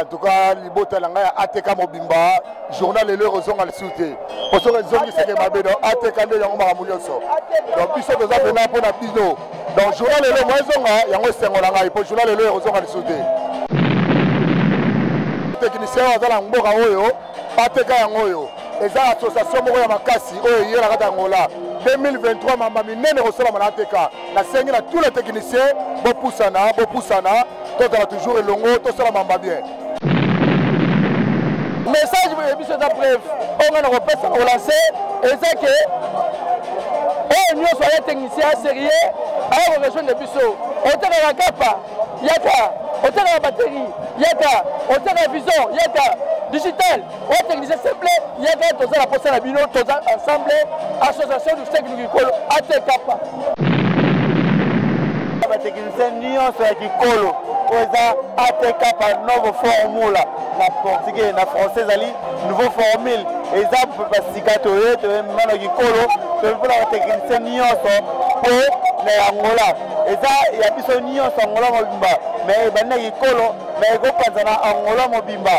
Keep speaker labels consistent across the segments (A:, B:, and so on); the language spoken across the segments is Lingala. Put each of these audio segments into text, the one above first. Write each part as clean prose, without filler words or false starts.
A: En tout cas, libota langa ATK Mobimba, journal et le raison à le souter. Parce que les hommes qui sont mabé dans ATK de yango maramulioso. Donc puis ça doit venir pour la pino. Donc journal et le raison à yango sengolanga pour journal et le raison à le souter. Technicien azala mboka oyo, ATK yango yo. Eza association moko ya makasi oyo yela kata ngola. 2023 mama minene reçoit la ATK. La seigne na tous les techniciens, bopusana, tout a toujours longo, tout ça la mamba bien. Message de mission d'après, on a relancé, et c'est que nous sommes techniciens sérieux, alors on rejoint les bisous. On a la capa, yaka, on a la batterie, yaka, on a la vision, yaka, digital, on a technicien simple, yaka, tout ça la poste à la bino, tout ça ensemble, association du secteur du colo, ATK. Les techniciens nuance qui colo. ATK par nouvelle formule, la portugais, la française, nouvelle formule. Exemple, parce que tu as un technicien nuance pour l'Angola. Et ça, il y a plus de nuance en Angola Mobimba. Mais il y a colo, mais il y a Angola Mobimba.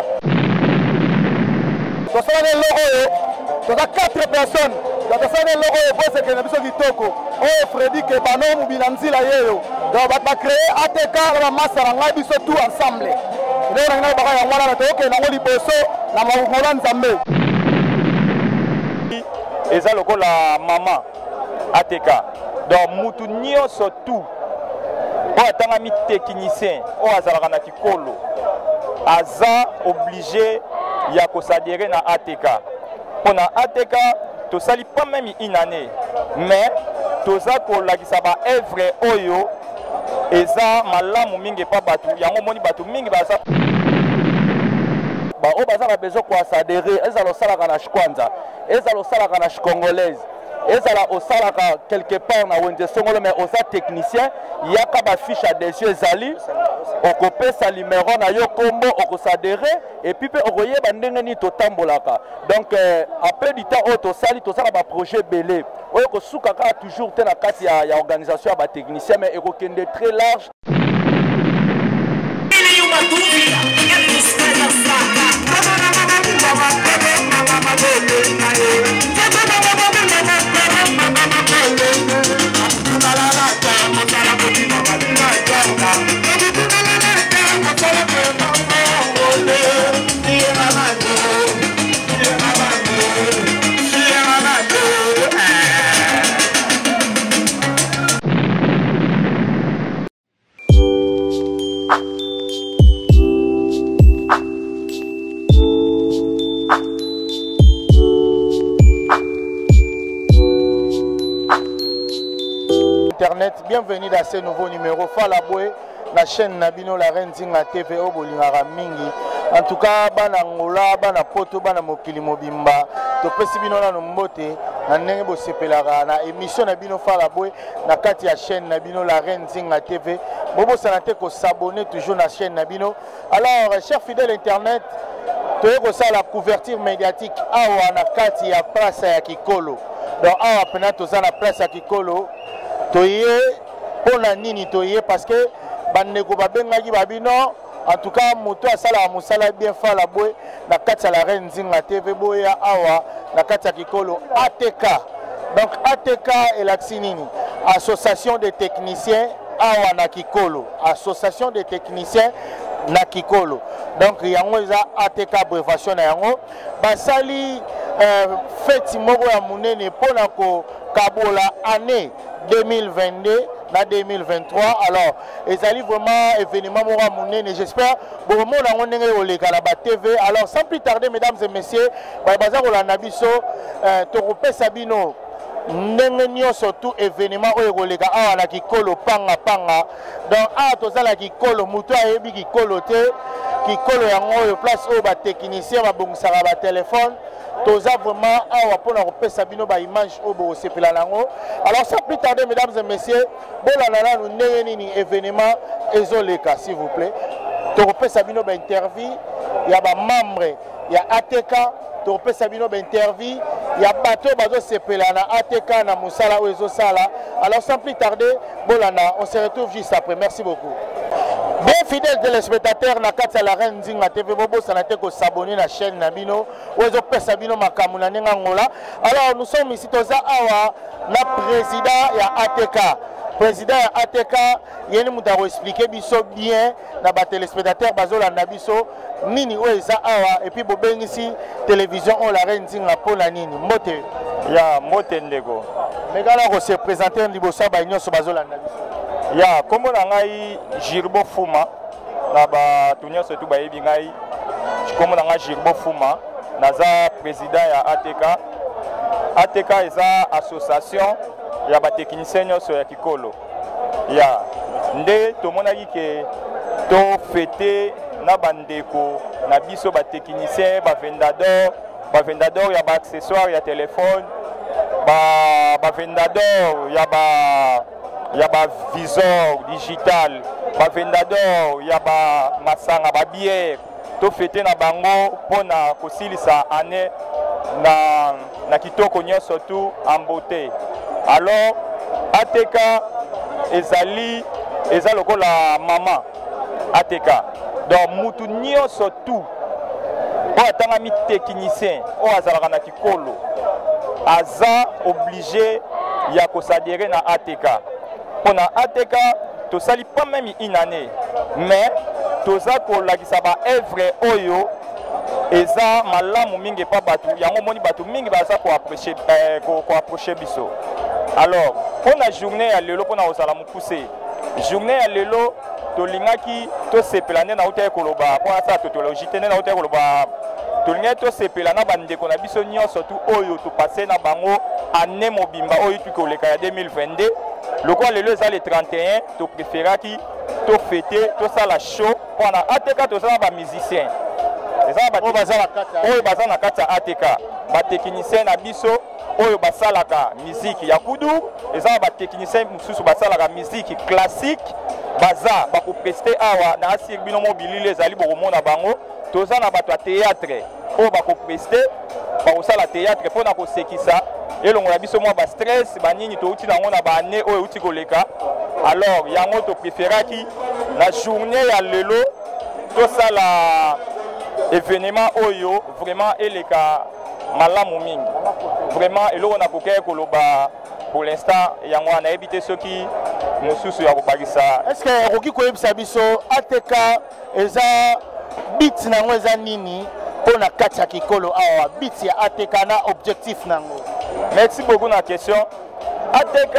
A: Tu as 4 personnes. Tu as 4 personnes qui ont Kitoko. Oh, Freddy, qui est pas non, ou Binanzi la yéyo. Donc, on va créer ATK, la masse, on va tout ensemble.
B: Et ça, la maman ATK. Donc, Moutou Nio surtout. On a mis technicien, on a mis Kolo. Aza obligé de s'adhérer à ATK. Pour ATK, tu sali pas même une année. Mais, tu as la œuvre Oyo. Eza malamu mingi pa batu yango moni batu mingi baza ba o baza na besoin kwa s'adhérer ezalo sala kana kwanza ezalo sala kana congolaise ezala osala ka quelque part na wende songolo mais osa technicien yaka ba fiche adhésion ezali okopesa numéro na yo kombo okosadhérer et puis pe okoyeba ndenge ni totambolaka donc après du temps auto sali to sala ba projet belé oyo kosuka ka toujours te na kati ya organisation ya ba technicien mais ekokende très large.
A: Internet, bienvenue dans ce nouveau numéro Falaboué, la chaîne Nabino la Reine Zinga TV au Bolingara Mingi. En tout cas, bana ngola, bana poto, bana mokili mobimba. To pesi bino na mbote, na ndenge bo sepelara na émission Nabino Falaboué, na kati ya chaîne Nabino la Reine Zinga TV. Bobo sanate ko s'abonner toujours na chaîne Nabino. Alors, chers fidèles internet, to yeko ça la couverture médiatique awa na kati ya place ya Kikolo. Donc awa pena to za na place ya Kikolo. Toye pour la nini toye parce que bandeko babengaki babino en tout cas moto asala musala bien fa la boy na kati la Reine Zinga TV boya awa na kati Kikolo ATK. Donc ATK et l'Axinini, association des techniciens awa na Kikolo, association des techniciens na Kikolo. Donc yango eza ATK brevation na yango basali fête moko ya munene pona ko kabola année 2022 na 2023. Alors ezali vraiment événement moko munene, j'espère bon monde na ndenge oleka na ba TV. Alors sans plus tarder mesdames et messieurs, baza ko la nabiso to kopesa bino ndenge nyo surtout événement oyo koleka awa na Kikolo panga. Donc awa tozala Kikolo mutu ayebi Kikolo te Kikolo yango oyo place oyo ba technicien babongisaka ba téléphone toza vraiment awa pona kopesa bino ba image oyo bosepela nango. Alors sans plus tarder mesdames et messieurs, bolana nanu ndenge nini événement ezoleka s'il vous plaît. Tokopesa bino ba interview ya ba membre ya ATK, tokopesa bino ba interview ya bato bazo sepela na ATK na musala oyo ezosala. Alors sans plus tarder bolana, on se retrouve juste après. Merci beaucoup. Bien fidèles téléspectateurs, na kati la reine Nzinga TV, bobo sanate ko s'abonner na chaîne Nabino, ozo pesa bino makamuna nenga ngola. Alors nous sommes ici toza awa na président ya ATK. Président ya ATK, yeni mutaro expliquer biso bien na ba téléspectateurs bazola na biso nini oza awa et puis bobengisi télévision on la reine Nzinga pona nini mbote.
C: Ya mbote ndeko.
A: Megala ko se présenter libosa ba nyonso bazola na biso.
C: Ya kombo na ngai Jirbo Fuma na ba tunyoso tu ba yebi ngai kombo na ngai Jirbo Fuma naza président ya ATK. ATK eza association ya ba technicien nyonso ya Kikolo. Ya nde tomonaki ke to fêter na bandeko na biso ba technicien ba vendador ya ba accessoires ya téléphone ba vendador ya ba visor digital ba vendador ya ba masanga ba bière to fêter na bango pona kosilisa année na kitoko nyonso tu en beauté. Alors ATK eza lokola mama ATK donc mutu nyonso tu oyo atangami technicien oyo azalaka na Kikolo aza obligé ya kosadere na ATK. Pona ATK tosali pas même une année mais toza kolakisa ba œuvre oyo eza malamu mingi pa batu yango moni batu mingi baza ko approcher biso. Alors pona journée ya lelo pona ozala mukuse journée ya lelo tolingaki to sepela nde na uta koloba pona sa totologie tene na uta koloba tolingaki to sepela na bandeko na biso nyonso tu oyo to passer na bango année mobimba oyo tu koleka ya 2022 lokola lelo eza le 31 to préféraki to fêter to sala show pona ATK to sala ba musicien oyo baza na kati ya ATK ba technicien na biso oyo basalaka musique ya kudu eza ba technicien mususu basalaka musique classique baza ba ko prester awa na asir bino mobilile ezali bokomona bango toza na bato ya théâtre oyo ba ko prester ba kosala théâtre mpona kosekisa elongo na biso mwa ba stress banini touti nango na baannée oyo uti koleka. Alors yango to préféraki na journée ya lelo tosala événement oyo vraiment eleka malamu mingi vraiment eloko na kokeye koloba pour l'instant yango na ebité soki mususu ya kobakisa.
A: Est-ce que roki koyebisa biso ATK eza bit nango eza nini pona kati ya Kikolo awa bit ya ATK na objectif nango?
C: Merci beaucoup na question. ATK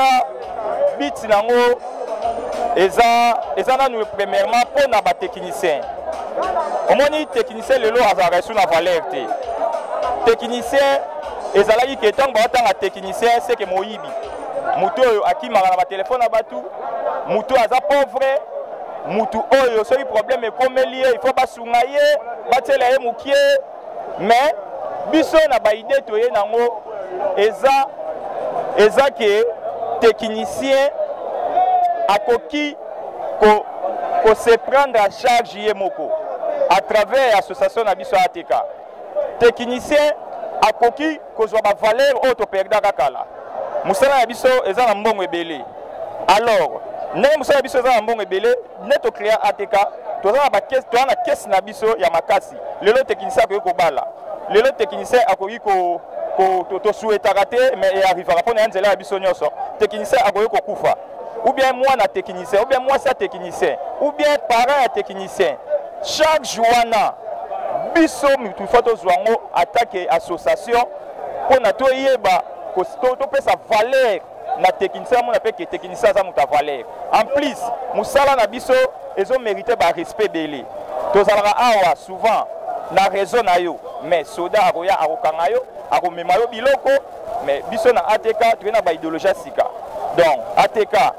C: bit nango eza nanu premièrement pona ba technicien. Omoni technicien lelo azala sous la valeur te. Technicien ezalaki ke ntango batanga technicien c'est que moyibi. Mutu oyo akimaka na ba téléphone na batu, mutu aza pauvre, mutu oyo soki problème ekomeli il faut basunga ye, batela ye mukie. Mais biso na ba idée toye nango eza ke technicien akoki ko se prendre en charge ye moko à travers l'association Nabiso ATK. Technicien akoki kozwa ba valeur auto perda kakala. Musala Nabiso eza na mbongo ebele. Alors, ne musala Nabiso eza na mbongo ebele, neto créer ATK, toza na ba caisse, toza na caisse Nabiso ya makasi. Lelo technicien akoki ko bala. Lelo technicien akoki ko to souhaitera te mais arrivera pona nzela Nabiso nyonso. Technicien akoki ko kufa. Ou bien moi na technicien, ou bien moi ça technicien, ou bien parent à technicien. Chaque jour, biso mutu foto zwango attaque association pour na to yeba ko to pesa valeur na technicien mon appelle que technicien za muta valeur. En plus, musala na biso ezo mériter ba respect belé. To zalaka awa souvent na raison na yo, mais soda akoya akokanga yo, akomema yo biloko, mais biso na ATK tu na ba idéologie sika. Donc ATK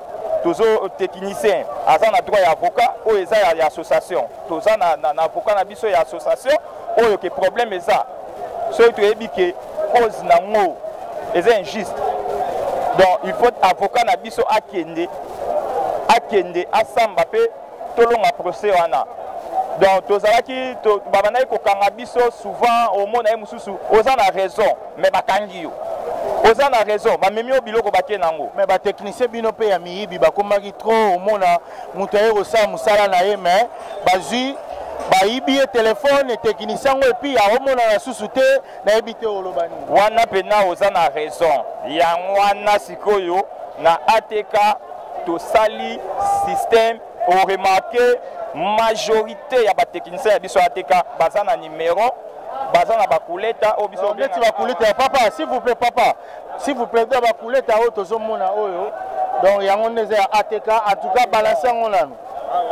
C: tozo technicien aza na droit ya avocat oyo eza ya association toza na avocat na biso ya association oyo ke problème eza soki toyebi ke cause nango eza injuste donc il faut avocat na biso akende asamba pe tolonga procès wana donc tozalaki babandaki kokanga biso souvent omona ye mosusu oza na raison mais bakangi yo oza na raison bamemi o biloko bake nango
A: mais batechnicien bino mpe ya miyibi bakomaki trop omona moto aye kosala mosala na ye mais bazwi bayibi ye telefone technicien yango epuis aomona na susu te nayebi te oloba nini
C: wana mpena oza na raison yango wana sikoyo na ATK tosali système oremarke majorité ya batechnicien ya biso ATK baza na numéro baza na bakuleta o biso
A: neti bakuleta papa s'il vous plaît papa s'il vous plaît da bakuleta oyo tozomona oyo donc yango nde eza ya ATK en tout cas balance yango nano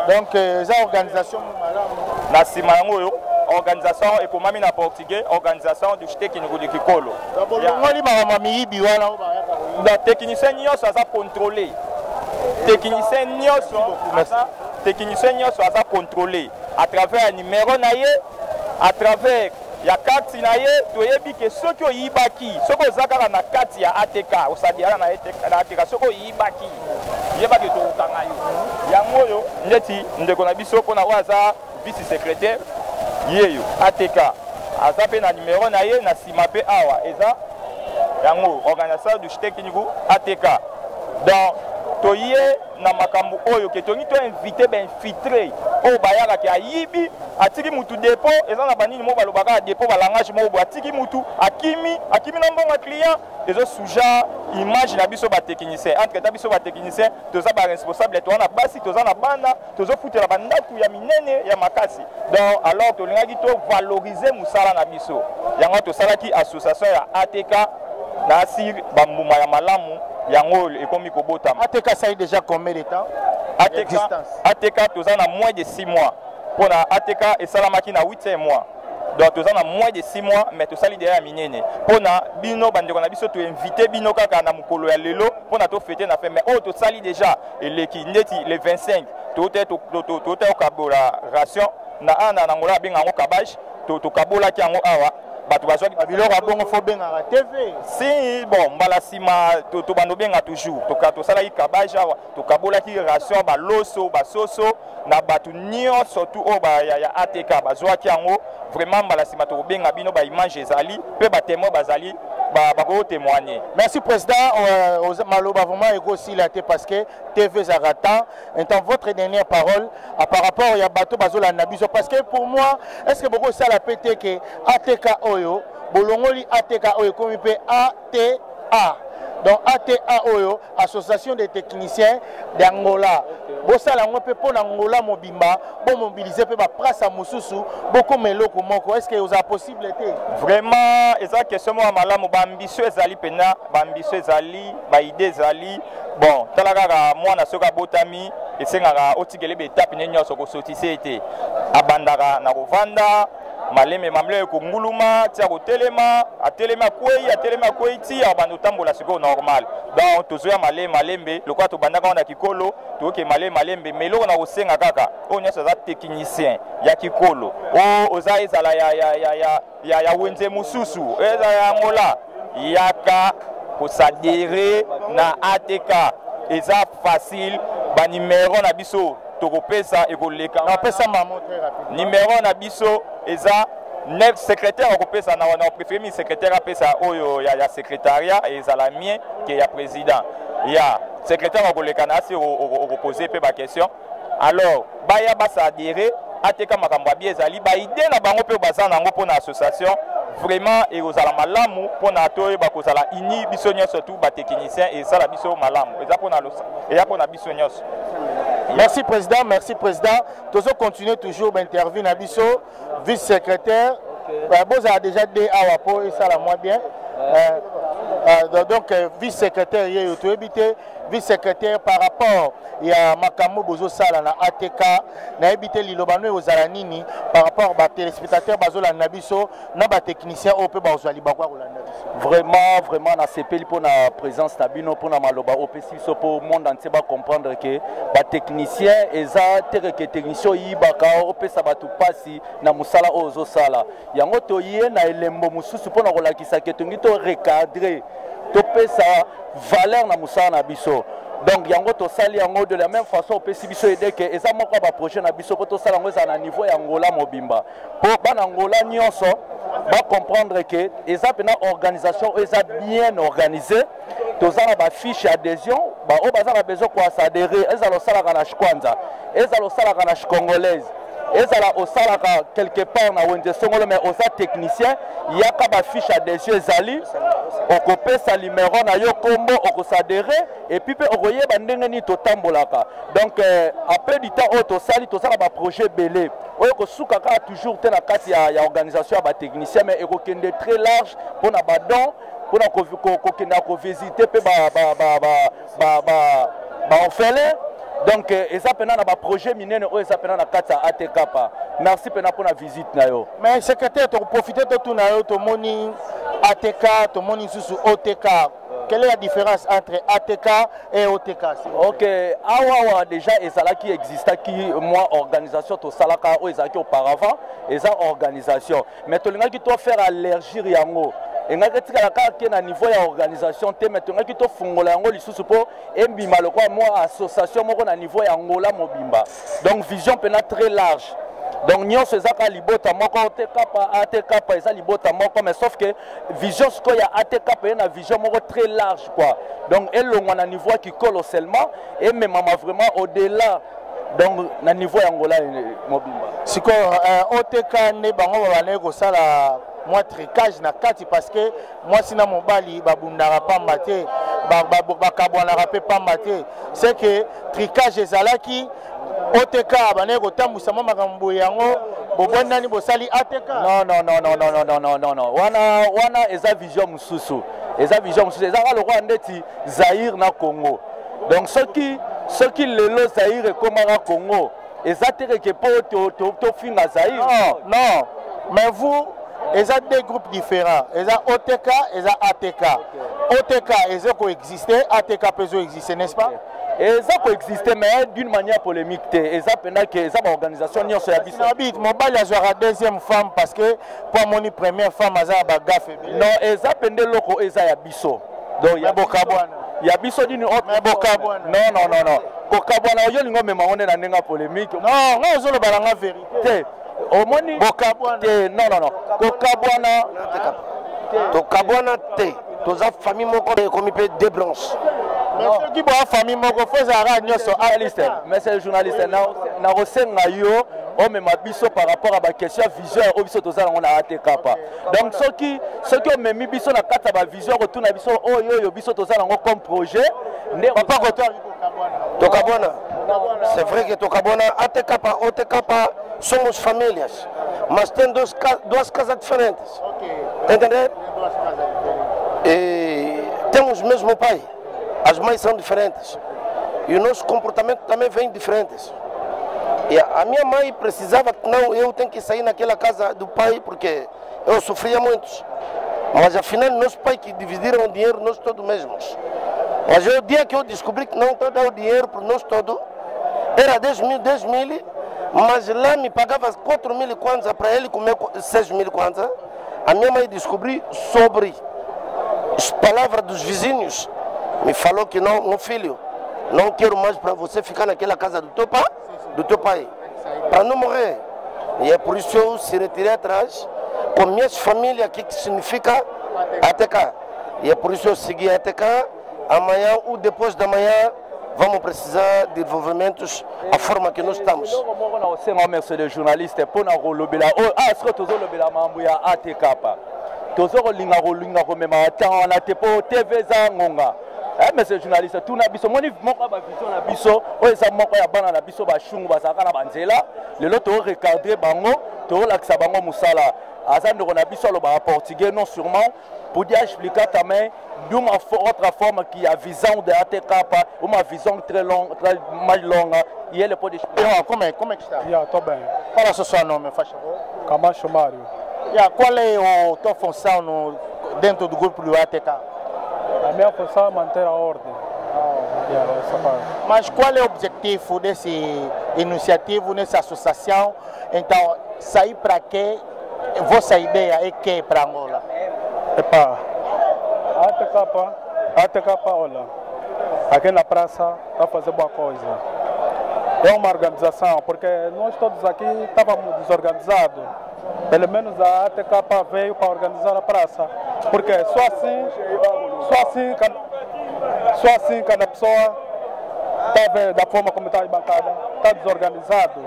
A: donc eza organisation malamu
C: na nsima yango oyo organisation ekomami na portugais organisation du tekiniku du kikolo
A: bolongoli makambo miyibi wana oyo
C: bayaka technicien nyonso aza contrôlé technicien nyonso aza contrôlé à travers ya numéro na ye à travers ya kati na ye toyebi ke soki oyibaki soki oza kaka na kati ya ATK osadiala na ATK soki oyibaki yebaki tokokanga yo yango oyo ndeti ndeko na biso mpona oyo aza vice secrétaire yeyo ATK aza mpe na numéro na ye na nsima mpe awa eza yango organisation du tekiniku ATK donc toye na makambo oyo ke tongi to invité infiltré oyo bayakaki ayibi atiki mutu depo eza na banini mo balobaka ya depo balangage mo atiki mutu akimi na mbongo client ezo suja image na biso batechnicien entre ta biso batechnicien toza ba responsable to na basi toza na bana tozo futela bandako ya minene ya makasi donc alors tolingaki to valoriser musala na biso yango tosalaki association ya ATK na asir bambuma ya malamu yango ekomi kobotama.
A: ATK ça est déjà combien de temps?
C: ATK toza na moins de 6 mois. Pour la ATK et salamaki na 8 mois. Donc toza na moins de 6 mois mais to sali derrière minene. Pour na bino bandeko na biso to inviter bino kaka na mukolo ya lelo pour na to fêter na fait mais oh to sali déjà et les 25 to kabola ration na ana na ngola benga ngo kabage to kabola ki yango awa. Bato bazwa
A: biloko abongo fo benga TV
C: si bon mbala sima to bando benga toujours to sala ikabage awa to kabola ki ration ba loso ba soso na bato nyo surtout o ba ya ATK bazwa ki yango vraiment mbala sima to benga bino ba image ezali pe ba témoin bazali ba ko témoigner.
A: Merci président maloba vraiment ego si la parce que TV Zaratan étant votre dernière parole par rapport à bato bazola na biso parce que pour moi est-ce que beaucoup ça la pété que ATK oyo bolongoli ATK oyo comme ATA donc ATA oyo association des techniciens d'Angola bosala ngo pe pona Angola mobimba bo mobiliser pe ba prasa mususu beaucoup meloko moko est-ce que vous a possibilité
C: vraiment eza question mo malamu ba ambition ezali pena ba ambition ezali ba idée ezali bon talaka mwana soka botami esengaka otikele be étape nyenyo soko sotise ete abandaka na kovanda maleme mamle ko nguluma tia ko telema atelema kwei ti abando tambola siko normal donc tozoya malembe lokwa to bandaka na kikolo to ke malembe melo na osenga kaka o nyoso za technicien ya kikolo o oza ezala ya wenze mususu eza ya ngola yaka ko s'adhérer na ATK eza facile ba numéro na biso tokopesa ekoleka
A: na pesa mamo très rapide
C: numéro na biso eza 9 secrétaire okopesa na wana préféré mi secrétaire apesa oyo ya secrétariat ezala mien ke ya président ya secrétaire okoleka na asi oposer pe ba question alors baya basa adhérer ATK makambo bien ezali ba idée na bango pe baza nango pona association vraiment et ozala malamu pona toye bakozala ini biso nyonso tout ba technicien et ça la biso malamu eza pona losa et ya pona biso nyonso.
A: Merci président, merci président. Tous continuer toujours d'interviewer Nabiso, vice-secrétaire. Vous avez déjà dit à Wapo et ça la moins bien. Donc vice-secrétaire, vice-secrétaire par rapport à Makamo Bozo Sala na ATK, na habité Lilobano aux Alanini par rapport à téléspectateurs Bazola Nabiso, na ba technicien au peu Bazali Bagwa ou la Nabiso.
B: Vraiment na CP pour la présence Tabino pour la Maloba OPC so pour le monde entier va comprendre que ba technicien eza tere que technicien yibaka opesa batu pasi na musala ozo sala. Yango to yé na elembo mususu pour na kolakisa que tongito recadrer to pesa valeur na musala na biso. Donc yango to sali yango de la même façon opesi biso aider que eza moko ba projet na biso pour to sala ngo za na niveau ya Angola mobimba. Pour bana Angola nyonso va comprendre que les organisation bien organisée. Tous les fiches d'adhésion, ils ont besoin de s'adhérer. Ils ont salaire na Kwanza, ils ont salaire na congolaise, ils ont salaire quelque part na wende songolo mais aux techniciens, il y a pas fiche d'adhésion zali, on copie sa numéro na yo combo, on s'adhérer et puis on voyait bandenge ni totambolaka. Donc après du temps auto sali tout ça ba projet belé. On ko souka toujours te na kati ya organisation ba technicien mais eko kende très large pour na badon pour qu'on visiter orphelin. Donc ils appellent un projet minier ils appellent na kata ATK. Merci pour la visite na yo.
A: Mais secrétaire tu profiter de tout na yo to moni ATK to moni sous OTK. Quelle est la différence entre ATK et OTK?
B: Ok, awa déjà ezala qui existe qui moi organisation to salaka o ezaki auparavant eza organisation mais to linga qui to faire allergie yango engaki tikala kaka na niveau ya organisation te mais tongaki to fungola yango lisusu po embima lokwa moi association moko na niveau ya ngola mobimba donc vision pena très large. Donc nyonso ezaka libota moko ATK eza libota moko mais sauf que vision ce qu'il y a ATK pe na vision moko très large quoi. Donc elongwa na niveau qui colle seulement et même vraiment au-delà donc na niveau ya ngola mobimba.
A: Siko OTK ne bango bana ko sala moi tricage na kati parce que moi sina mobali babundara pa maté bakabwana pe pa maté c'est que tricage ezalaki OTK bana ko tambusa mama makambo yango bobondani bosali ATK
B: non wana eza vision mususu eza le roi ndeti Zaïre na Congo donc ceux qui lelo Zaïre ekomaka Congo eza tere po to finga Zaïre
A: non mais vous ils ont deux groupes différents. Ils ont OTK et ils ont ATK. OTK, ils ont coexisté, ATK peut exister, n'est-ce pas?
B: Ils ont coexisté, mais d'une manière polémique. Ils ont une organisation qui est
A: habite. Mon bal a la deuxième femme parce que pour mon première femme, ils ont bagafé.
B: Non, ils ont une loko, ils ont biso. Donc il y a Bokabwana. Il y a biso d'une autre.
A: Bokabwana.
B: Non. Bokabwana, il y a une polémique.
A: Non, on a la vérité.
B: Omoni Bokabwana non Bokabwana
D: Tokabwana te toza famille moko comme peut deux branches
A: mais ceux qui boivent famille moko faut ara nyoso
B: analyste mais c'est journaliste na rosenga yo o même biso par rapport à ba question vision o biso toza on a ATK donc ceux qui ont même biso na kata ba vision retourna biso yo biso toza ngo comme projet
A: ne pas ko
D: Tokabwana c'est vrai que Tokabwana ATK OTK somos famílias, mas tem duas casas diferentes. Entender? E temos o mesmo pai, as mães são diferentes e o nosso comportamento também vem diferentes. E a minha mãe precisava que não, eu tenho que sair naquela casa do pai porque eu sofria muito. Mas afinal, nosso pai que dividiram o dinheiro, nós todos mesmos. Mas o dia que eu descobri que não estou dando o dinheiro para nós todos, era 10 mil. Mas lá me pagava 4.000 kwanza para ele comer 6.000 kwanza. A minha mãe descobriu sobre as palavras dos vizinhos. Me falou que não, meu filho, não quero mais para você ficar naquela casa do teu pai, para não morrer. E é por isso que eu se retirei atrás com minhas famílias, que significa ATK. E é por isso que eu segui a ATK. Amanhã ou depois da manhã vamos precisar de desenvolvimentos a forma que nós estamos.
B: Merci les journalistes pour nous lobela. Ah, est-ce que tu as lobela mambuya ATK pa? Tu as linga même attends na tepo TV zangonga. Monsieur journaliste, tout na biso moni moko ba vision na biso, o eza moko ya bana na biso ba shungu ba saka na banzela. Le lot to recadrer bango, to laksa bango musala. Azando na biso lo ba portugais non sûrement pour dire expliquer ta main d'une autre forme qui a vision de ATK ou ma vision très longue très longue il y a le pot de
A: comment tu estás?
E: Ya, tô bem.
A: Qual é o seu nome, faz favor?
E: Camacho Mário.
A: Qual é a tua função dentro do grupo do ATK?
E: A minha função é manter a ordem.
A: Mas qual é o objetivo dessa iniciativa, dessa associação? Então, sair para quê? Vossa ideia é que para Angola?
E: Epa, ATK, olha, aqui na praça está fazendo boa coisa. É uma organização, porque nós todos aqui estávamos desorganizados. pelo menos a ATK veio para organizar a praça, porque só assim cada pessoa está vendo da forma como está a bancada, está desorganizado.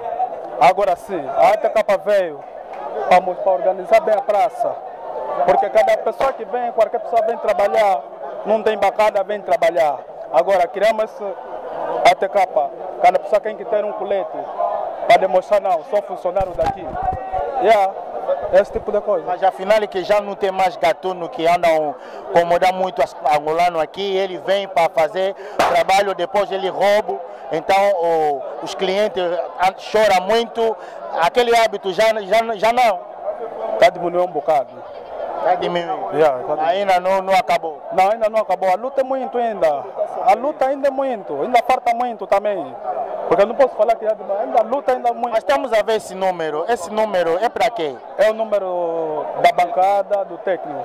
E: Agora sim, a ATK veio para organizar bem a praça, porque cada pessoa que vem, qualquer pessoa vem trabalhar, não tem bancada, vem trabalhar. Agora criamos esse ATK, cada pessoa tem que ter um colete para demonstrar, não, sou funcionário daqui. Esse tipo de coisa.
A: Mas afinal que já não tem mais gatuno que andam incomodar muito os angolanos aqui, ele vem para fazer trabalho, depois ele rouba, então os clientes choram muito, aquele hábito já não.
E: Está diminuindo um bocado.
A: Está diminuindo. Ainda não acabou.
E: Não, ainda não acabou. A luta é muito ainda. A luta ainda é muito, ainda falta muito também. Porque eu não posso falar que ainda a luta ainda é muito.
A: Mas estamos a ver esse número é para quê?
E: É o número da bancada, do técnico.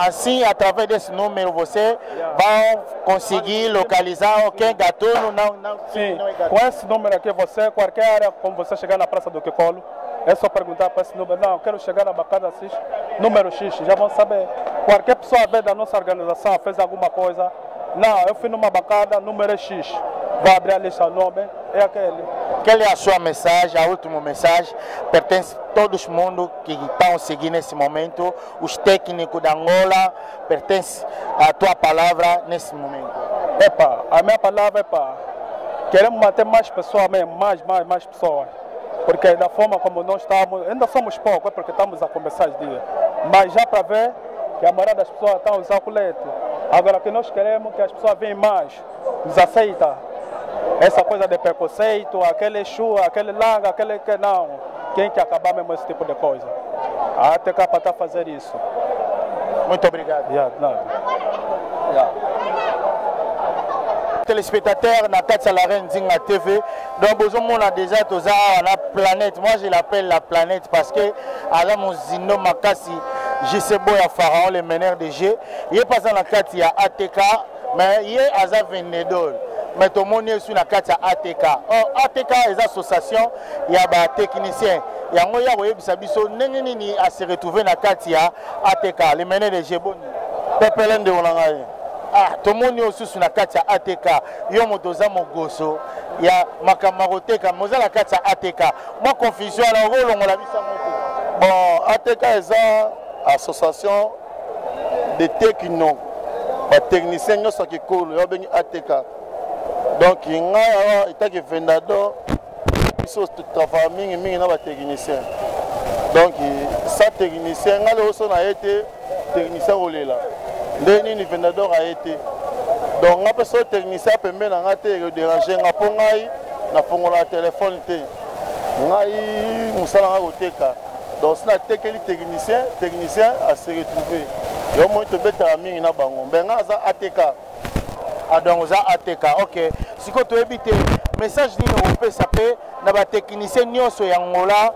A: Assim, através desse número, você vai conseguir localizar quem é gatuno, não.
E: Sim,
A: não é gatuno.
E: com esse número aqui, você, qualquer área, como você chegar na Praça do Quicolo, é só perguntar para esse número, não, eu quero chegar na bancada X, número X, já vão saber. Qualquer pessoa vê da nossa organização, fez alguma coisa, não, eu fui numa bancada, número X, vai abrir a lista, o nome, é aquele.
A: Qual é a sua mensagem, a última mensagem? Pertence a todo mundo que estão seguindo nesse momento, os técnicos da Angola, pertence a tua palavra nesse momento.
E: Epa, a minha palavra é para queremos manter mais pessoas mesmo, mais pessoas. Porque da forma como nós estamos, ainda somos poucos, é porque estamos a começar os dias. Mas já para ver que a maioria das pessoas estão usando colete. Agora que nós queremos que as pessoas venham mais, nos aceitem. Essa coisa de preconceito, aquele chu, aquele langa, aquele que não. Quem que acabar mesmo esse tipo de coisa? A ATK está a fazer isso.
A: Muito obrigado. Téléspectateurs na Katsa la Reine Zinga TV. Donc besoin a déjà tous la planète. Moi je l'appelle la planète parce que ala Mozindo Makasi Jisebo ya Pharaon le meneur de jeu. Il est passé dans Katsi ya ATK mais il est Aza Venedol. Mais tout le monde est sur la Katsa ATK. ATK est association, il y a des techniciens. Il y a un moyen de se retrouver dans la Katsa ATK, le meneur de jeu. Pepelen de Olangaye. Tout le monde est aussi sur la carte ATK. Il y a mon gosso. Il y a ma camarote, comme la carte ATK. Moi, confusion, alors, on l'a vu ça.
F: Bon, ATK est une association de techniques. Les techniciens sont qui coulent, ils ont ATK. Donc, il y a des vendeurs, ils sont toute la famille, ils sont des techniciens. Donc, ça, technicien, ils ont été techniciens là. Les vendeurs a été. Donc, on peut se technicien peut même déranger, on peut le téléphone. Donc, c'est un technicien à se retrouver. Il y a un peu de bango. Mais on a ATK.
A: Donc, on a ATK. Ok. Si tu as évité, message d'une OPSAP, na ba technicien nyonso ya Angola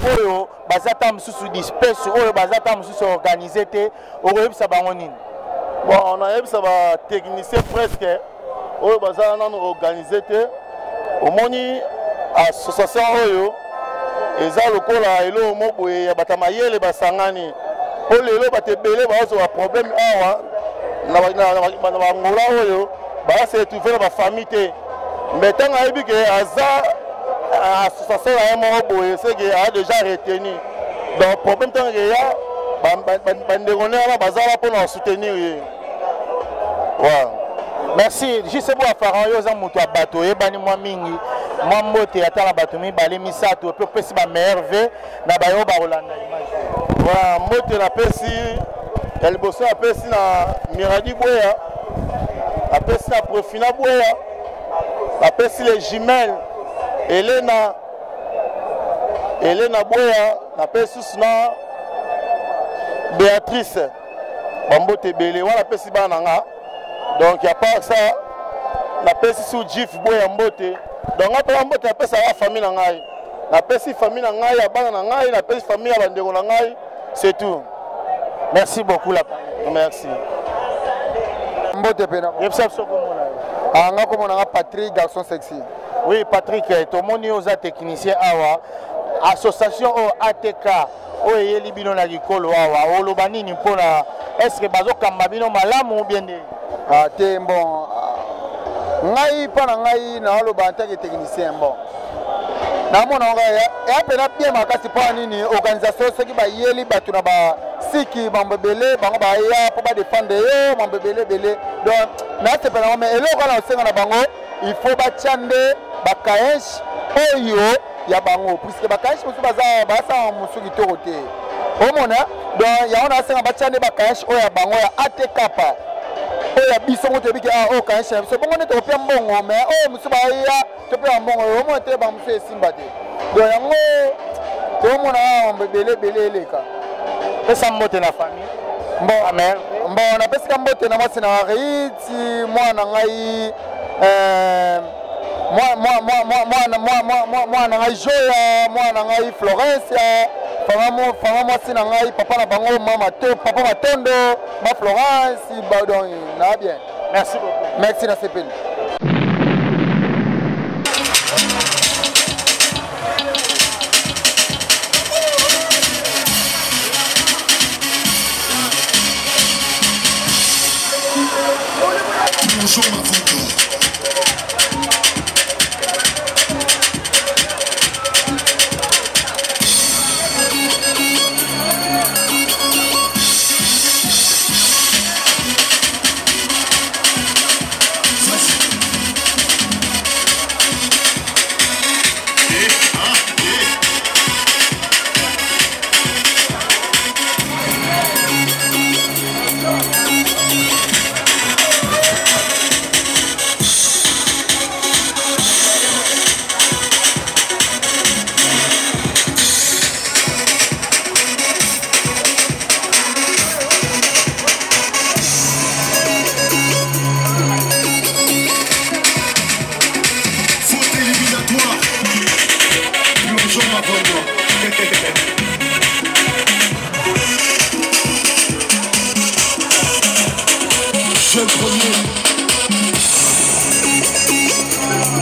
A: oyo bazata mususu disperse oyo bazata mususu organiser te oyebisa bango nini.
F: Bon, on a eu ça technicien presque oyo bazala nanu organiser te omoni association oyo eza lokola elo moko ya batamayele basangani po lelo batebele bazo ba problème awa na Angola oyo ba se trouver na ba famille te mais tant ayebi que aza association ya moko boye c'est que a déjà retenu donc problème tant que ya bandekone wana bazala pour soutenir ye.
A: Wow. Merci. Jisebo Pharaon yoza mutu abato ebani mwa mingi mwa mbote atala bato mibale misato pe pesi ba merve na bayo ba Rolanda image.
F: Voilà, mbote na pesi ya liboso na pesi na Miradi Boya. Na pesi na Profina Boya. Na pesi les jumelles Elena Boya, na pesi na Béatrice Bambote Bele wana pesi bana nga. Donc il y a pas ça la pesi sous Jif Boya Mbote. Donc après Mbote la pesi la famille na ngai. La pesi famille na ngai ya bana na ngai, la pesi famille ya bandeko na ngai, c'est tout.
A: Merci beaucoup la.
F: Merci.
A: Mbote pena. Yepsa sokomona.
G: Anga komona Patrick garçon sexy.
A: Oui, Patrick, tout le monde est technicien awa. association o ATK o eyeli bino na likolo awa oloba nini mpona est-ce que bazokamba bino malamu ou bien nde
G: te bon ngai mpona ngai na oloba ntake technicien bon namona ya pena bien makasi mpona nini organisation soki bayeli bato na basiki mambo ebele bango baya mpo badefendre yo mambo ebele donc nasepela ngo me eloko wana osenga na bango il faut batia nde bakaeshe oyo ya bango puisque bakaeshe mosusu basala mosu kitoko te omona donc yango nasenga batia nde bakaeshe oyo ya bango ya atekapa oyo ya biso ngo toyebiki oyo kaeshe na biso bongo nde tokopia mbongo me oyo mosusu baya topia mbongo omona te bango mosusu esimba te donc yango tomona mambo ebele eleka
A: pesa mbote na famille
G: bon napesika mbote na mwasi na reiti mwana ngai mwana ngai Joya mwana ngai Florence fanga mwasi na ngai papa na bango papa Matondo ma Florence donc na bien
A: merci beaucoup
G: merci na sepeli
H: Bonjour ma photo.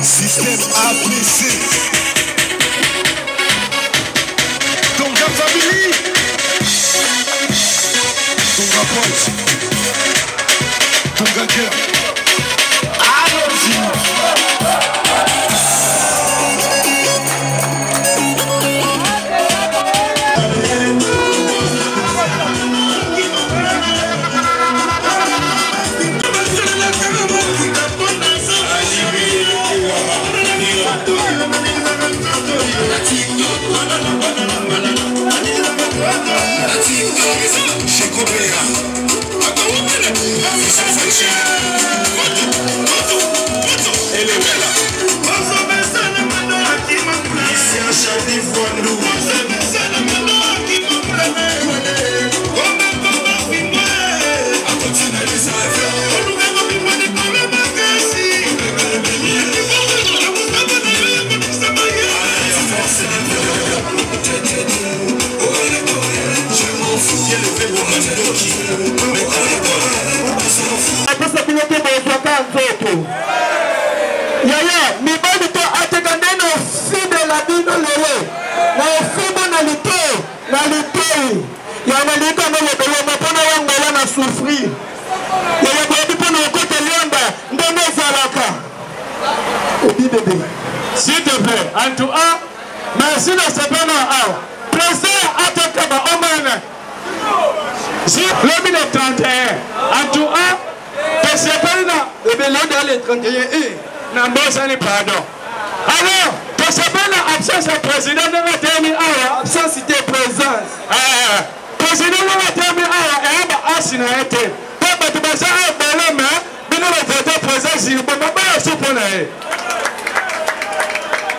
H: Système APC. Donc la famille, ton rapport, ton gagueur. Allons-y.
I: Yaya, mi bali to ateka neno fibre la bino lewe. Na fibre na lito. Ya na lito na lebele mapona wangu wana souffrir. Yaya bodi pona okote liamba ndene zalaka. Obi bébé. S'il te plaît, en tout cas, merci de ce bénin. Président ateka ba omana. Si le 31, en tout cas, parce que le bénin dans les 31 pardon. Alors, pour ce absence du président de la dernière heure, absence de présence. Président de la dernière heure, et un assis n'a été. Pas de base à Belém, mais nous avons présence, il ne peut pas se prendre.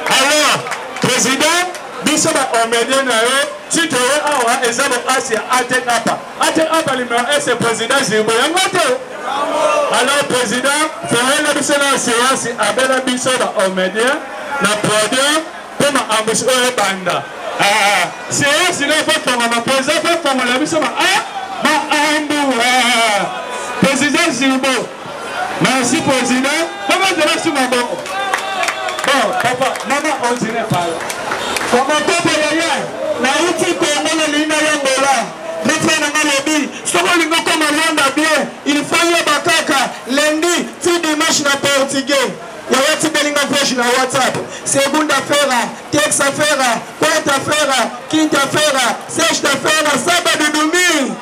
I: Alors, président, nous sommes en médian, si tu es un exemple assis à Atekapa. Atekapa, c'est président, c'est alors, président, faire la mission de séance avec la mission de média, la production, comme un monsieur Banda. Séance, il faut qu'on a président, pour la mission de président Zilbo. Merci, président. Comment tu vas sur ma bon, papa, maman, on dirait pas. Comment tu vas message na WhatsApp. Segunda feira, terça feira, quarta feira, quinta feira, sexta feira, sábado e domingo.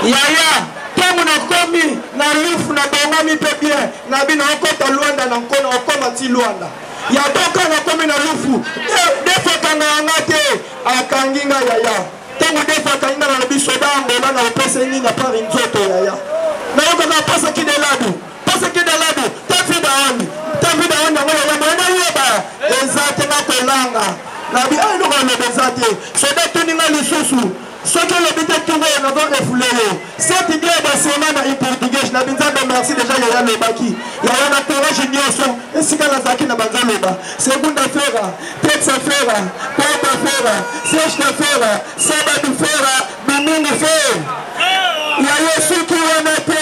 I: Yaya, tangu na komi na lufu na bongami pe bien. Na bina okota Luanda na nkona okoma ti Luanda. Ya toka na komi na lufu. Defa kanga angate akanginga yaya. Tangu defa kanga na biso dango na opese ni na pari nzoto yaya. Na yoka na pasa kideladu. Pasa kideladu. Tafi da oni. Tafi da oni ngolo ya mwana yeba. Ezate na kolanga. Na bi ay no ngolo bezate. So da tuninga lisusu. Ce que le but est trouvé, on va refouler. Cette idée de semaine en portugais, je n'ai pas de merci déjà, il y a le baki. Il y a un acteur génial, et si la zaki n'a pas de leba. Seconde affaire, terce affaire, quarte affaire, sexte affaire, sabbat affaire, domingue affaire. Il y a eu ceux qui ont été.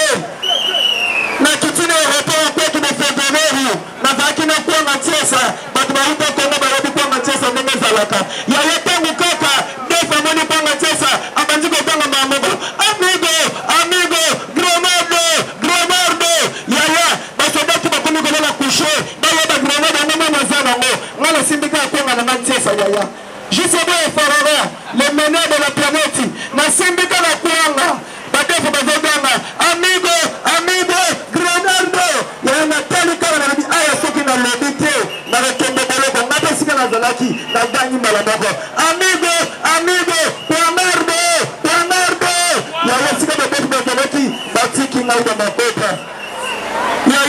I: Na kitine européen kwetu na Februari, na zaki na kwa matesa, batu baruta Kongo baruta kwa matesa ndenge zalaka. Ya yote mukaka, defa moni kwa matesa, abanjiko tanga mamugo. Amigo, Gromardo. Ya, basoda tu bakuni kwa la coucher, dayo ba Gromardo ngoma mazana ngo. Ngala sindika kwa na matesa ya. Jisebo Farara, le meneur de la planète, na sindika na kuanga. Badefa bazodanga, amigo, Granando. Ya na tali kala na bi aya soki na lobite, na rekembe boloko, na besika na zalaki, na danyi malaboko. Amigo, Granando. Ya yasika na befu bazalaki, batiki na uda makopa. Ya,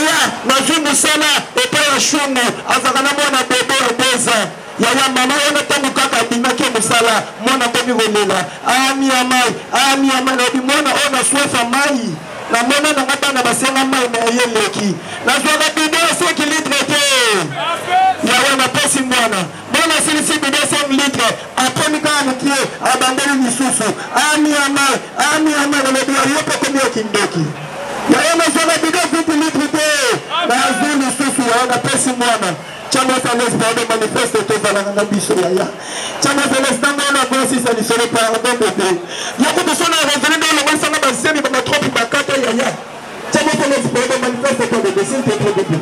I: na zungu sana, epa ya shungu, azakana mwana bebe obeza. Ya mama wana tangu kaka bimaki musala, mwana tomi golela. Ami amai, na bi mwana ona swefa mai. Na mwana na ngata na basenga mai na yeleki. Na zwaka bidon 5 litres te. Ya wana pesi mwana. Mwana silisi bidon 5 litres. Aponi kana kie abandeli misusu. Ami amai na lebi yopo komi okindoki. Ya wana zwaka bidon 20 litres te. Na azuli misusu ya wana pesi mwana. Chama Sanes pode manifester toda na bicho ya. Chama Sanes não na voz se ele para o bebê. E a condição na referenda não vai ser na base de uma tropa bacata ya. Chama Sanes pode manifester toda bebê sem ter bebê.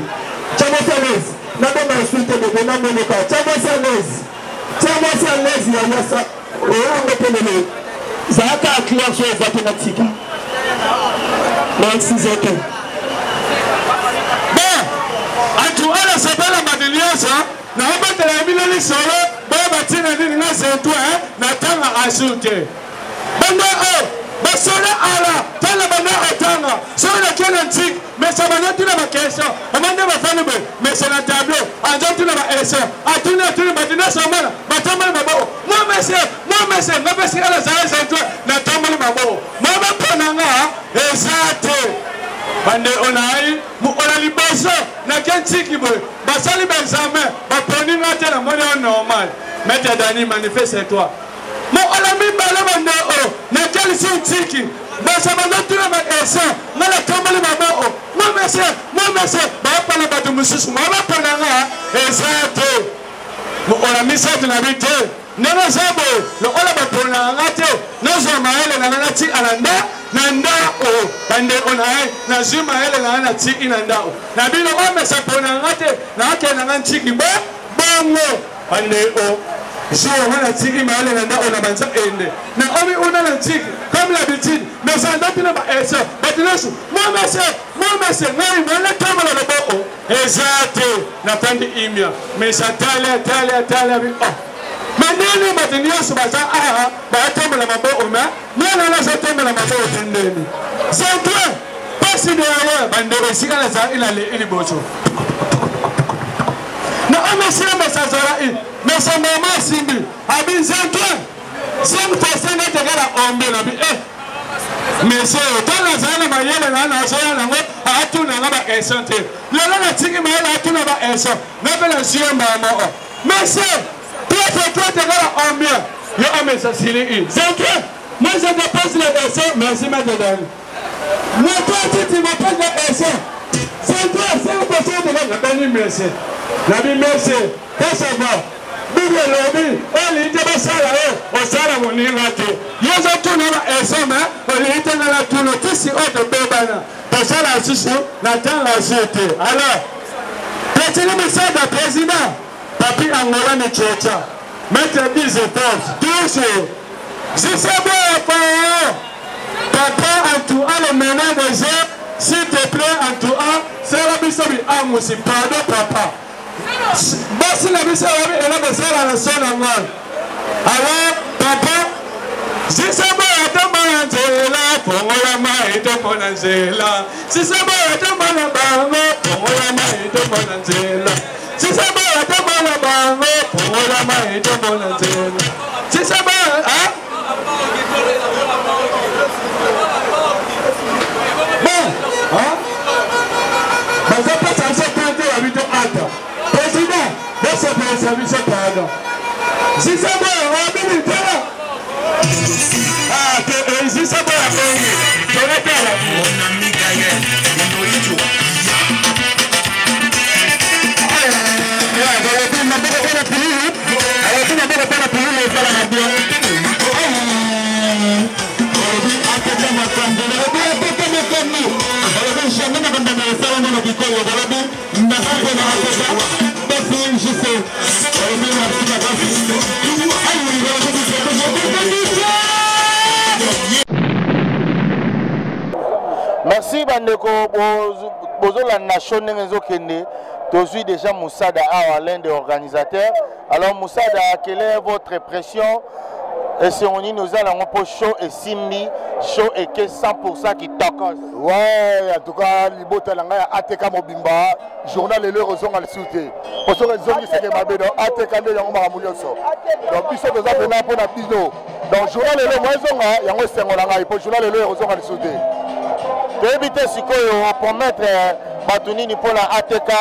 I: Chama Sanes nada mais sulte bebê na monica. Chama Sanes ya sa. O ando pelo. Zaka aklia so zaki na tika. Maxi zeke. Atuala sabala madeliasa na hapa tele bila solo baba tina nini na setu na tanga asute banda basona ala tala banda atanga sona kena ntik mesaba natina bakesha amanda bafani be mesana tableau anjotina ba esa atuna badina samana batama mabo mo mese ngabesi ala setu na tamala mabo mama pananga esate bande onai mu olaliboso na kentiki boy basali benjamin baponi ngate na moni normal mete dani manifeste toi mo olami bala bande na kelisi tiki basabando tuna ba esa ngala kamali baba mo mese ba pala batu mususu mo ba pala nga exacto mo olami sa na bite nena sabo lo ola bapona ngate nozo maele na ngati alanda nanda o bande onai na zuma ele na ti inanda o na bino o mesa pona ngate na ke na nganti kibo bongo bande o so wana ti imale nanda o na banza ende na omi una na ti comme l'habitude mais ça n'a pas ba esa batinesu mo mese ngai wala kamala na bo o exacto na tandi imia mais ça tale bi o manene mateniasu baza ba tomela mabo oma nana na sa tomela mabo tendeni zentwe pasi de ya bandero sikala za ili bocho na amesema masazara mesa mama simbi abin zentwe zentwe sana tegala ombe na bi mese tala zana mayele na so na ngo atuna ngaba esante lelo na tiki mayele atuna ba eso na bela siemba mo mese toi t'es là en bien. Yo ame ça c'est lui. C'est que moi je te pose les versions, merci madame. Mais toi tu me poses les versions. C'est toi, c'est une question de la bonne merci. La vie merci. Qu'est-ce que ça va? Bibi lobi, elle était pas ça là, on s'arrête mon irate. Yo je tourne la version mais on était dans la tourne tout si autre bébana. Pour ça la susu, n'attend la suite. Alors Let's message le président. Papi Angola Mechocha. Maître 10 étages. Toujours. Si c'est bon, papa Antoine le ménage des gens, s'il te plaît Antoine, c'est la bisobi amusi, pardon papa. Basi la bisobi et la bisobi à la sonne en mal. Alors papa, si c'est bon, attends Manangela, pour la main et de Manangela. Si c'est bon, attends Manangela, pour la main et de Manangela. Si c'est bon, attends Manangela, pour la main et de Manangela. Si c'est bon, hein? Si c'est bon, on va venir là. Ah, si c'est bon, je vais faire la vie. Mon ami Gaël,
A: merci bandeko bozola nation ngezo kende tozui déjà Moussada à l'un des organisateurs. Alors Moussada, quelle est votre pression? Et si on dit nous allons pour show et Simbi, show et que 100% qui tokos.
G: Ouais, en tout cas, les bottes à l'angaya ATK Mobimba, journal et le raison à le souter. Pour ce raison qui s'est démarré dans ATK de Yango Maramulioso. Donc, puis c'est nous avons pour la pino. Donc, journal et le moyen, Yango Sengolanga, et pour journal et le raison à le souter.
A: De éviter ce qu'on peut mettre Batounini pour la ATK,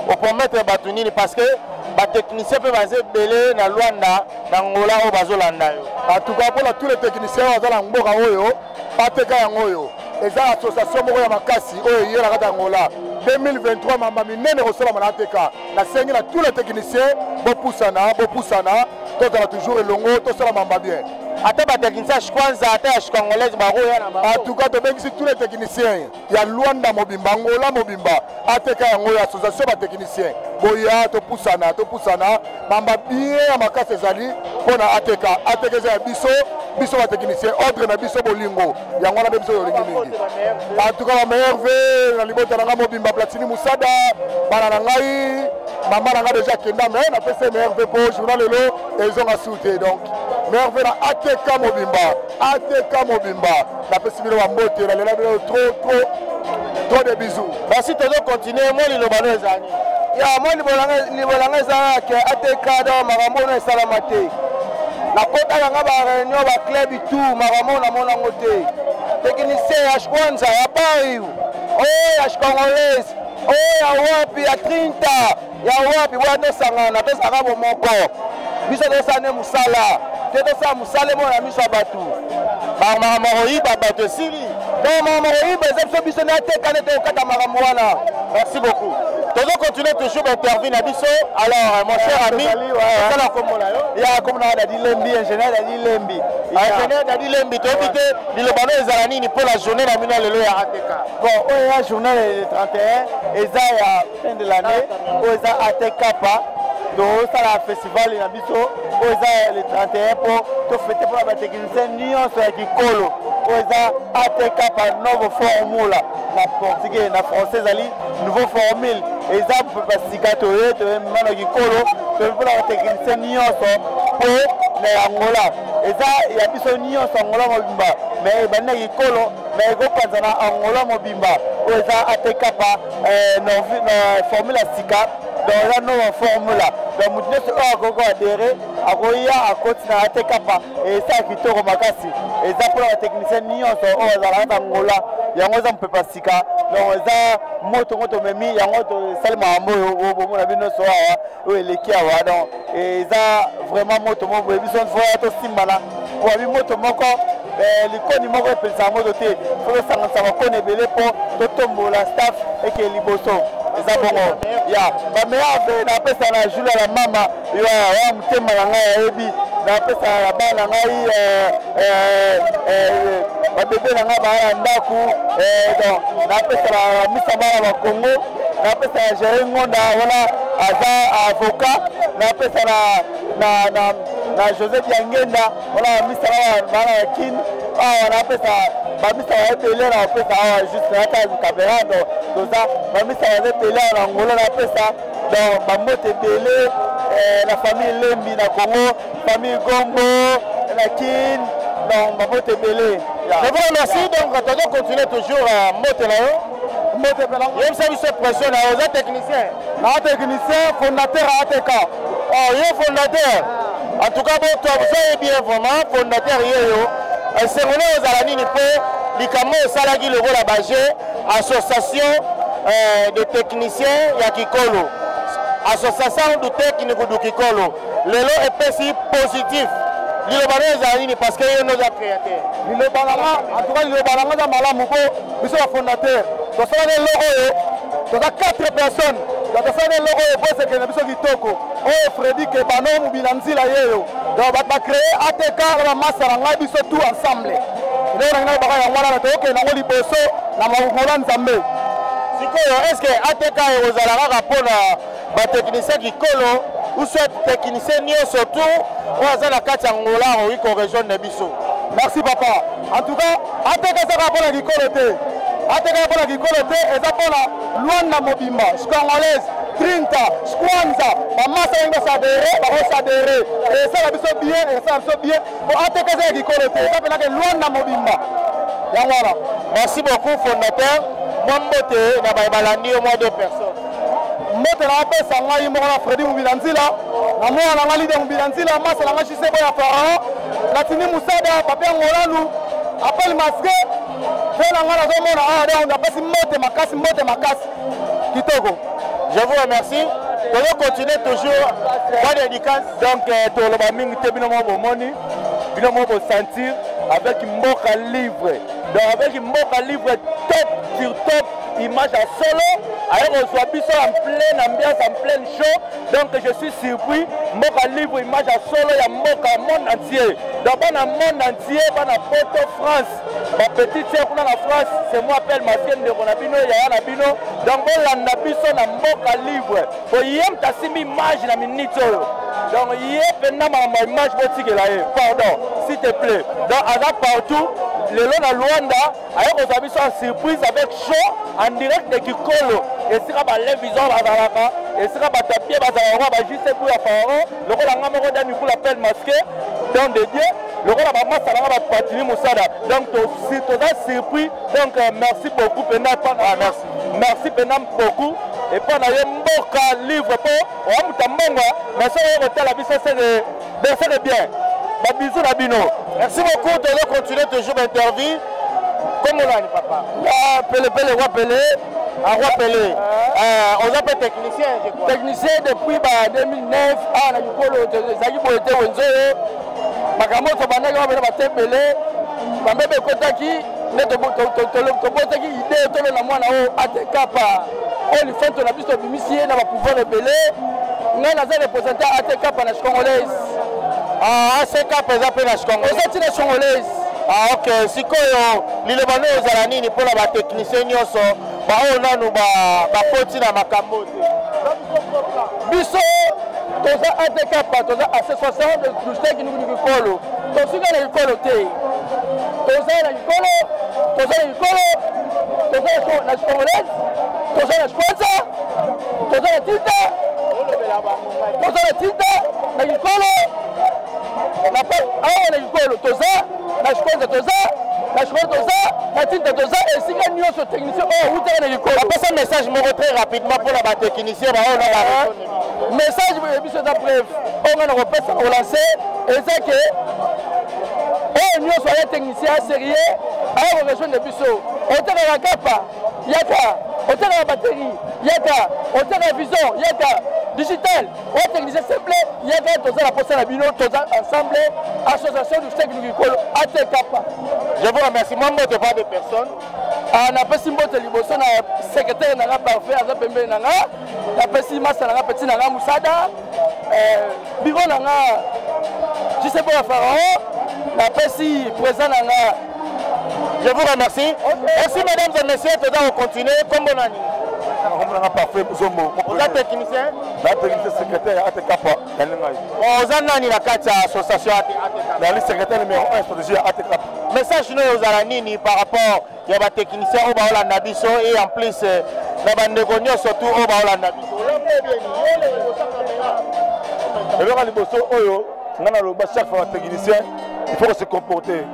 A: on peut mettre Batounini parce que les techniciens peuvent aller belé na Luanda, na Angola ou Bazolanda.
G: En tout cas, pour tous les techniciens, on a Mboka Oyo, ATK Yangoyo. Et ça, l'association Moya Makasi, Oyo, Yera Angola. 2023, Mamami Nene reçoit mon ATK. La scène, tous les techniciens, Bopoussana, tout a toujours le longo, tout ça m'a bien.
A: Ata ba technicien Shkwanza, ata Shkongolais baro ya na
G: en tout cas, tous les techniciens, il y a Luanda Mobimba, Angola Mobimba, ATK Yangoyo, association ba techniciens. Boya, to poussana, mamba bien à ma casse ezali pour na ATK. ATK c'est biso ba technicien, ordre na biso bolingo. Yango na biso yolingi mingi. En tout cas, ma merveille, na libota na Mobimba Platini Moussada, bana ngai, maman na déjà kenda mais na pese merveille pour journal lelo ils ont assuté donc merveille na ATK Mobimba. La pese bino wa mbote na lela trop de bisous.
A: Merci de continuer moi le bano ezani.
J: Ya moi libolanga ezala ke ATK do makambo na salama te. Na kota yanga ba réunion ba club tout makambo na mona ngote. Technicien ya Shkwanza ya Paris. Oh ya Shkongolais. Oh ya wapi ya Trinta. Ya wapi wato sangana to sanga bomoko. Biso to sane musala. Te to sa musale mona miso batu.
A: Ba makambo yiba bato sili.
J: Donc makambo yiba ezapso biso na ATK ne to kata makambo wana.
A: Merci beaucoup. Nous continuons toujours d'intervenir à Bisso. Alors, mon cher ami, c'est la commune.
J: Il y a comme on a dit Lembi, ingénieur Dadi Lembi.
A: Ingénieur Dadi Lembi, tu as évité de le banner les alanines pour la journée de la ATK.
J: Bon, il y a la journée le 31, et ça, il y a fin de l'année, il y a ATK. Donc, ça, le festival, il y a Bisso, il y a le 31 pour fêter pour la technicien Nyon sur la Kikolo. Il y a ATK par nouvelle formule. La portugais, la française, nouveau formule. Et ça, on peut pas s'y gâter, tu veux maintenant qui colo, tu veux la technicien Nyon pour les Angola. Et ça, il y a plus de Nyon sur Angola Mobimba. Mais il y a qui colo, mais il y a Angola Mobimba. Et ça, ATK par formule à Sika. Donc là, nous avons formule. Donc nous avons adhéré à Roya, à continuer à ATK. Et ça, qui est au Makasi. Et ça, pour la technicien Nyon sur Angola. Il y a un peu de pasika, donc il y a moto memi, il y a un salma au les qui a donc et ça vraiment moto mon besoin de voir tout simala pour lui moto mon corps les coni mon repère ça moto té faut que ça va connaître belé pour tomber la staff et que les bossons ça bon ya ba me ave na pesa na jula la mama ya mtema nga ebi na pesa la bana ngai ba bébé na nga ba ndaku donc na pesa la misamba na Congo napesa Géry Ngonda wana aza avocat napesa na José Diangenda wana misala bana ya kin napesa bamisa ebele na pesa awa juste na ta caberando toza bamisa ebele na ngolo na pesa donc bamote ebele la famille Lembi na Congo famille Gombo la kin donc bamote ebele.
A: Je vous remercie, donc on doit continuer toujours à monter là-haut.
J: Monter là-haut.
A: Il y a une pression là, vous êtes technicien.
J: Un technicien, fondateur à ATK.
A: Oh, il est fondateur. En tout cas, bon, toi, vous savez bien vraiment, fondateur, il est. Et c'est vraiment aux Alanini pour l'Ikamo Salagi le la Bagé, association de techniciens Yakikolo. Association de techniques de Kikolo. Le lot est aussi positif. Parce qu'il y a nos créateurs.
J: En tout cas, il y a Malamouko, nous sommes fondateurs. Nous sommes des logos, nous avons 4 personnes. Nous sommes des logos, nous sommes des Kitoko. Oh, Freddy, Kebano, Moubilanzi, la Yéyo. Donc, on va créer ATK, la masse, nous sommes tous ensemble. Nous
A: est-ce que ATK est aux Alara pour les techniciens qui collent ou soit technicien surtout ou à la Katangola ou région de Bisso.
J: Merci papa. En tout cas, ATK c'est rapport à l'Ikoloté. ATK pour la Kikoloté et ça pour la Luanda Mobimba, Congolaise, Trinta, Skwanza, la masse va s'adhérer, et ça va bien, et ça va bien. Pour ATK c'est la Kikoloté, ça fait que Luanda Mobimba.
A: Merci beaucoup fondateur. Moi mbote na babalandi au moins 2 personnes.
J: Mbote na pesa ngai mo na Freddy Mubilanzila, na mo na ngali de Mubilanzila, masa na ngai sebo ya Pharaon, Latini Musada, Papa Ngolanu, appel masqué. Fela ngala zo mo na on a pas mbote makasi. Kitoko.
A: Je vous remercie. On va continuer toujours la dédicace.
B: Donc to lo ba mingi te bino mo bomoni, bino mo bo sentir avec Mboka Livre. Donc avec Mboka Livre top sur top, image à solo, alors on soit bis en pleine ambiance, en pleine show. Donc je suis surpris, Mboka Livre, image à solo, il y a Mboka monde entier. Donc dans le monde entier, dans la Port-au-France, ma petite sœur dans la France, c'est moi appelle Masken de Ronabino, il y a Nabino. Donc on l'a nabiso na Mboka Livre. Pour y avoir ta simi image na minute. Donc il y a pendant ma image boutique là, pardon, s'il te plaît. Donc à partout. Le long de Luanda, alors on a vu ça en surprise avec show en direct de Kikolo. Et c'est là que les viseurs bazalaka, et c'est là que tapis bazalaka, bah juste pour la Pharaon, le rôle en américain d'un niveau l'appel masqué, dans des dieux, le rôle en masse ça va patiner Moussada. Donc c'est tout ça surpris. Donc merci beaucoup Penam, merci Penam beaucoup. Et puis on a eu Mboka Livre pour, on a mis mais ça on a la vie c'est bien. Bisous Nabino.
A: Merci beaucoup de nous continuer toujours l'interview. Comment on a dit papa?
J: Pélé, roi Pélé.
A: Roi Pélé. On appelle technicien, je crois.
J: Technicien depuis 2009. Na Yukolo, Zagi Boete Wenzo. Makamoto Banega, Bate Pélé. Bambe Kotaki, Tobotaki, idée, Tolo na Mwana ATK. On fait ton habit de Bimissier, n'a pas pouvoir rebeller. Nous avons représenté ATK par la Congolaise.
A: ACK présent pour la Congolaise.
J: Vous êtes Congolaise.
A: Ok. Si les Libanais aux Alanini pour la technicien, on a nous poti na makambo.
J: Biso, toza ATK, toza association de toucher qui nous dit Kolo. Toza na Kolo te. Toza na Kolo, toza na Congolaise, toza na Skwanza, toza na Tinta, toza na Tinta, na Kolo. Na pa na Kolo toza, na Skwanza toza, na Skwanza toza, na Tinta toza et si gagne sur technicien ou t'es na Kolo.
A: Passe un message très rapidement pour la technicien
J: message biso da bref. On va repasser au lancer et c'est que nous sommes techniciens sérieux à la région de Bisso. On a la capa, yaka, on a la batterie, yaka, on a la vision, yaka, digital, on a technicien simple, yaka, on a la poste à la bino, on a ensemble, association du steak du Kolo, ATK.
A: Je vous remercie, moi je ne pas de personnes.
J: On a pas si bon télévision, na secrétaire na parfait, à Pembe na nga, na pas si massa na petit na nga Moussada, bureau na nga, je sais pas la Pharaon. La Pessi présent dans la...
A: Je vous remercie. Merci mesdames et messieurs, nous allons continuer comme on a dit.
F: On parfait Zombo.
A: Vous êtes technicien?
F: La technicien secrétaire ATK.
A: Vous avez la carte association ATK.
F: Le secrétaire numéro 1 stratégie ATK.
A: Message nous aux Alanini par rapport à la technicien au Baola Nabiso et en plus la bande surtout au Baola Nabiso.
F: Et le Raliboso Oyo, chaque fois technicien, il faut se comporter.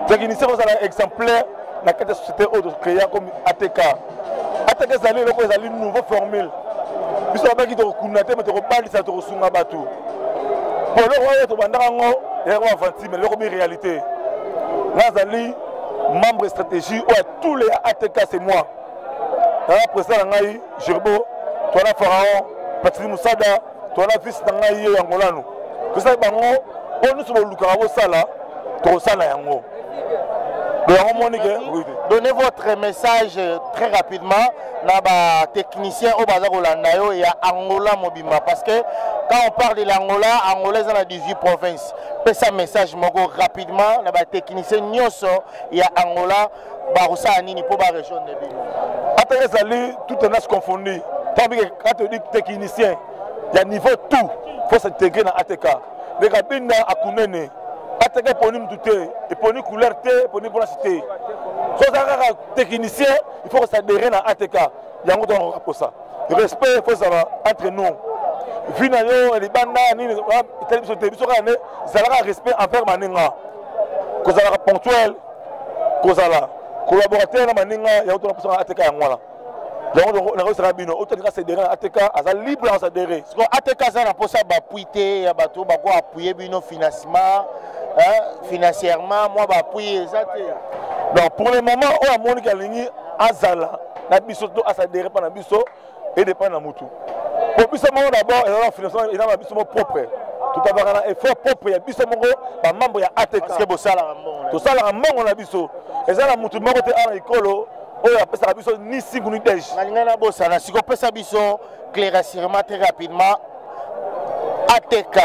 F: Technicien, vous avez un exemplaire dans la société créée comme ATK. ATK, c'est une nouvelle formule. Ils sont là qui ont connoté, mais ils ont pas dit ça, ils ont soumis à Batou. Pour le roi, ils ont dit mais c'est une réalité. Nazali, membre stratégie, tous les ATK, c'est moi. Après ça, Gerbo, toi la Pharaon, Patrick Moussada, toi la fils d'Angaï Angolano. Que ça, on nous sommes au Lukarabo Sala, toi Sala Yango.
A: Donnez votre message très rapidement à technicien au Bazar Olandayo et à Angola Mobimba. Parce que quand on parle de l'Angola, Angola est dans la 18 provinces. Faites un message rapidement à technicien Nyoso et à Angola, Baroussa Anini pour la région de Bino.
F: Après ça, tout est nas confondu. Quand on dit technicien, il y a niveau tout. Il faut s'intégrer dans ATK. Les cabines à Kounene. ATK pour nous tout et pour nous couleur pour nous pour la cité. Si on est technicien, il faut s'adhérer dans ATK. Il y a un autre pour ça. Le respect, il faut savoir entre nous. Finalement, les bandes, ça a respect envers Maninga. Qu'on soit ponctuel, qu'on soit collaborateur, il y a un autre pour ATK. Donc, on a réussi à bien. Autant que c'est derrière ATK, à libre à s'adhérer.
A: ATK, ça n'a pas ça appuyer, appuyer le financement, financièrement, moi, appuyer ça.
F: Donc, pour le moment, on a mon Galigny à Zala, na biso à s'adhérer par la biso et dépend de Moutou. Pour biso, d'abord, il y a un financement, il y a un biso propre. Tout à l'heure, un effort propre, il y a biso membre, il y a ATK. Parce que vous savez, tout ça, on a biso. Et ça, la Moutou, membre, à l'école. On appelle ça biso ni singu ni dej.
A: Si on peut ça biso clairement très rapidement, ATK,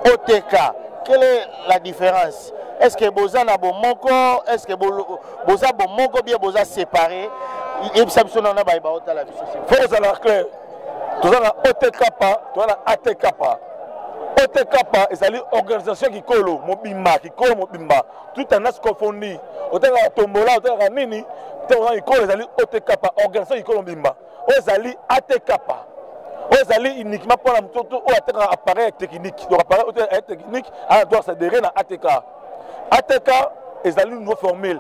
A: OTK, quelle est la différence? Est-ce que Boza na bon moko? Est-ce que Boza bon moko bien Boza séparé? Et ça biso na ba ba otala biso.
F: Faut ça la clair. Tout ça na OTK pas, tout ça na ATK pas. OTK pas, c'est une organisation qui colle Mobimba, qui colle Mobimba. Tout un as confondu. OTK tombola, OTK nini. OTK organisation qui colle Mobimba. Ozali ATK pas. Ozali uniquement pour la moto ou appareil technique. Donc appareil technique, on doit s'adhérer à ATK. ATK est une nouvelle formule.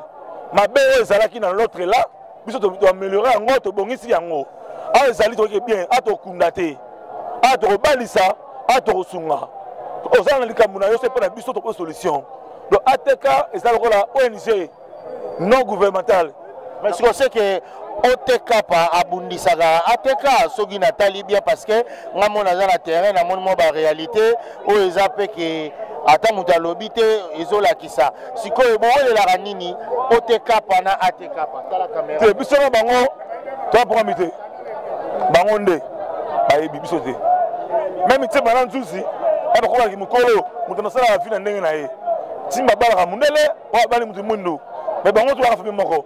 F: Ma belle est qui dans l'autre là, il doit améliorer en autre bon ici en haut. Ah ezali to bien, a to kundate. A to balisa, a to sunga. Ozana likamuna yo c'est pas la biso to solution. Donc ATK est la ONG non gouvernementale.
A: Mais ce qu'on sait que OTK pa abundisaka ATK soki na tali bien parce que ngamona za na terrain na mon ba réalité o ezape que ata mutu alobi te ezolakisa sikoyo bowelela nini OTK pa na ATK pa tala caméra
F: te biso na bango to programme te bango nde bayebi biso te même te bana nzuzi aba ko ba mukolo mutu na sala afina ndenge na ye timba bala mundele wa bali mutu mundo mais bango to ba fa moko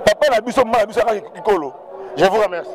F: papa na biso mala biso ka kikolo.
A: Je vous remercie.